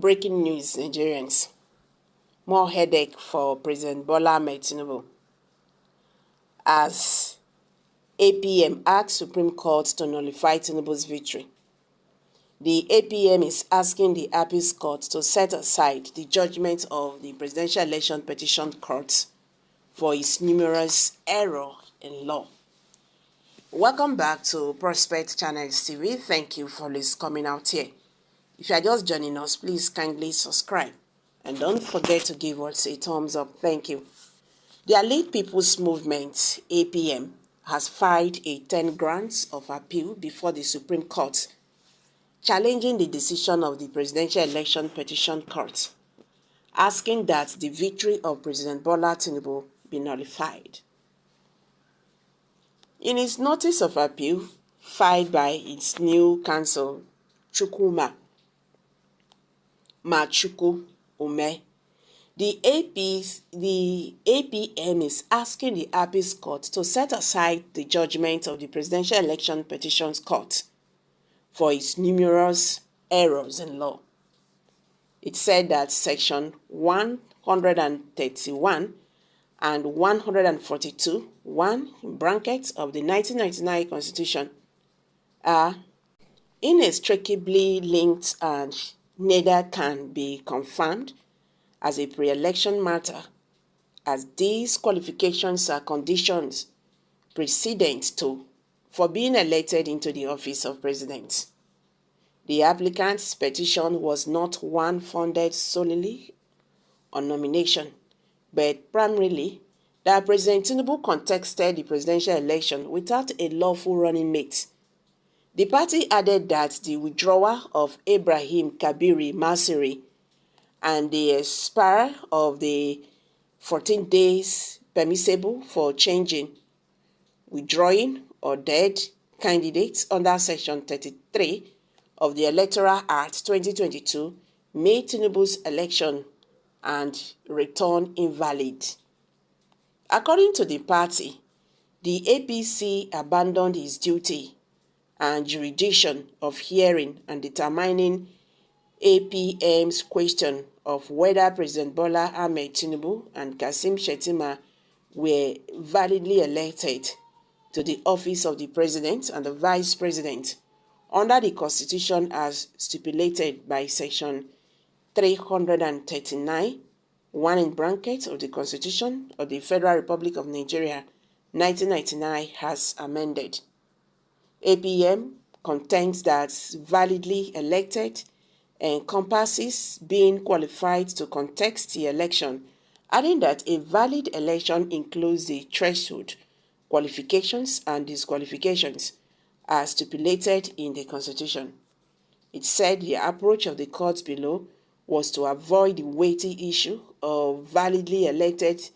Breaking news, Nigerians. More headache for President Bola Ahmed Tinubu as APM asks Supreme Court to nullify Tinubu's victory. The APM is asking the Appeals Court to set aside the judgment of the Presidential Election Petition Court for its numerous errors in law. Welcome back to Prospect Channels TV. Thank you for coming out here. If you are just joining us, please kindly subscribe. And don't forget to give us a thumbs up. Thank you. The Allied People's Movement, APM, has filed a 10 grounds of appeal before the Supreme Court, challenging the decision of the Presidential Election Petition Court, asking that the victory of President Bola Tinubu be nullified. In his notice of appeal, filed by its new counsel, Chukwuma Machuku Ume, the APM is asking the Appeals Court to set aside the judgment of the Presidential Election Petitions Court for its numerous errors in law. It said that Section 131 and 142, 1 in brackets of the 1999 Constitution are inextricably linked and neither can be confirmed as a pre-election matter, as these qualifications are conditions precedent to for being elected into the office of president. The applicant's petition was not one founded solely on nomination, but primarily that President Tinubu contested the presidential election without a lawful running mate. The party added that the withdrawal of Ibrahim Kabiri Masiri and the expiry of the 14 days permissible for changing, withdrawing, or dead candidates under Section 33 of the Electoral Act 2022 made Tinubu's election and return invalid. According to the party, the APC abandoned its duty and jurisdiction of hearing and determining APM's question of whether President Bola Ahmed Tinubu and Kassim Shettima were validly elected to the office of the President and the Vice President under the Constitution as stipulated by Section 339, 1 in brackets of the Constitution of the Federal Republic of Nigeria, 1999, as amended. APM contends that validly elected encompasses being qualified to contest the election, adding that a valid election includes the threshold, qualifications, and disqualifications as stipulated in the Constitution. It said the approach of the court below was to avoid the weighty issue of validly elected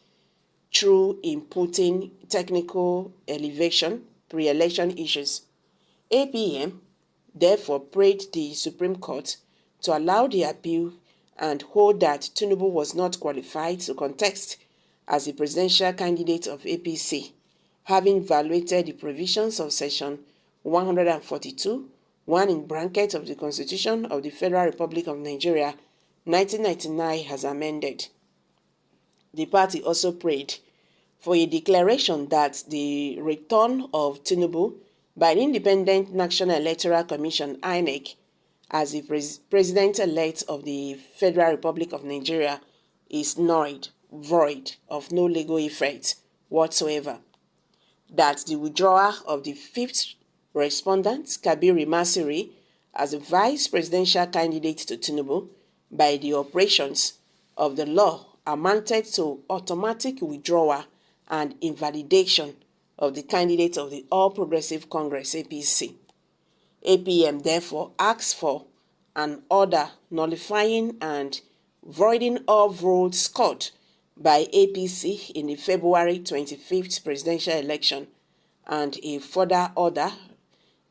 through inputting technical elevation pre-election issues. APM therefore prayed the Supreme Court to allow the appeal and hold that Tinubu was not qualified to contest as a presidential candidate of APC, having evaluated the provisions of Section 142, 1 in brackets of the Constitution of the Federal Republic of Nigeria, 1999, as amended. The party also prayed for a declaration that the return of Tinubu by the Independent National Electoral Commission, INEC, as the President-elect of the Federal Republic of Nigeria is null, void, of no legal effect whatsoever. That the withdrawal of the fifth respondent, Kabiri Masiri, as a vice presidential candidate to Tinubu by the operations of the law amounted to automatic withdrawal and invalidation of the candidate of the All Progressive Congress, APC. APM therefore asks for an order nullifying and voiding all votes scored by APC in the February 25th presidential election and a further order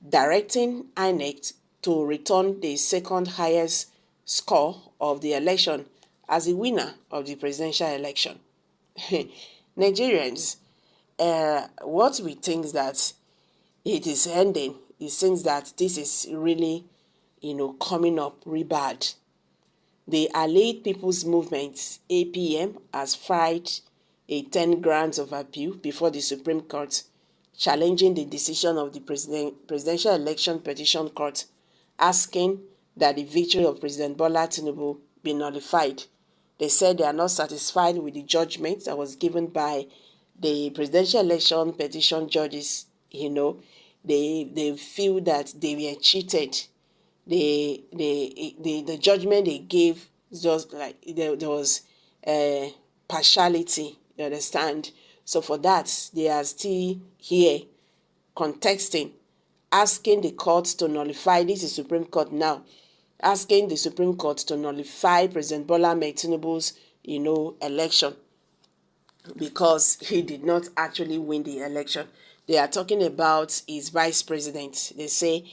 directing INEC to return the second highest score of the election as the winner of the presidential election. Nigerians, what we think that it is ending, it seems that this is really, coming up really bad. The Allied People's Movement, APM, has filed a 10 grounds of appeal before the Supreme Court, challenging the decision of the Presidential Election Petition Court, asking that the victory of President Bola Tinubu be nullified. They said they are not satisfied with the judgment that was given by the Presidential Election Petition judges. They feel that they were cheated. The judgment they gave just like there was partiality, you understand? So for that, they are still here contesting, asking the court to nullify. This is Supreme Court now, asking the Supreme Court to nullify President Bola Ahmed Tinubu's election, because he did not actually win the election. They are talking about his vice president. They say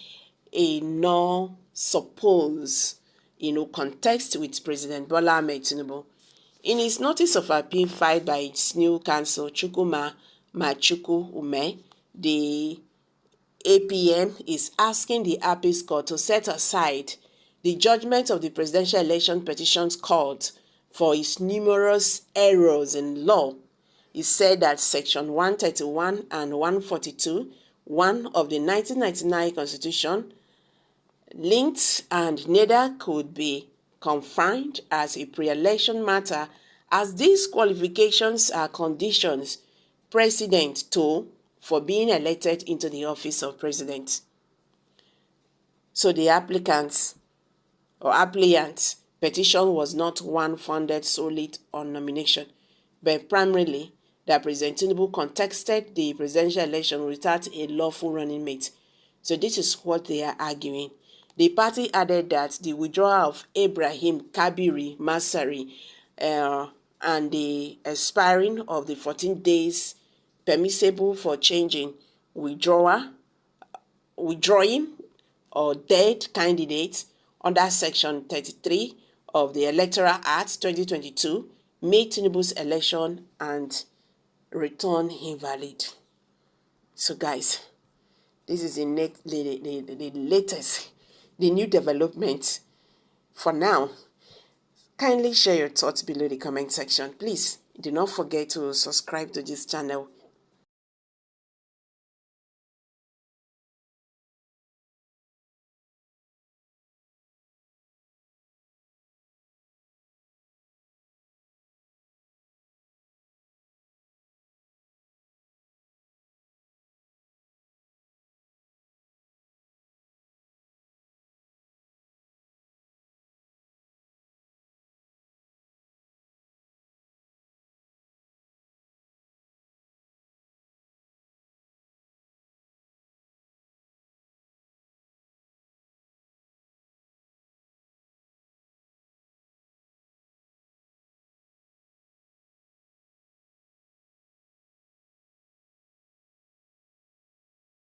a no suppose, contest with President Bola Ahmed Tinubu. In his notice of appeal filed by its new counsel, Chukwuma Machuku Ume, the APM is asking the Appeals Court to set aside the judgment of the Presidential Election Petitions Court for its numerous errors in law. It said that Section 131 and 142, one of the 1999 Constitution, linked, and neither could be confined as a pre-election matter, as these qualifications are conditions precedent to for being elected into the office of president. So the applicant's petition was not one founded solely on nomination, but primarily that President Tinubu contested the presidential election without a lawful running mate. So this is what they are arguing. The party added that the withdrawal of Ibrahim Kabiri Masari and the expiring of the 14 days permissible for changing, withdrawing or dead candidates under Section 33 of the Electoral Act 2022 made Tinubu's election and return invalid. So guys, this is the latest, the new development. For now, kindly share your thoughts below the comment section. Please do not forget to subscribe to this channel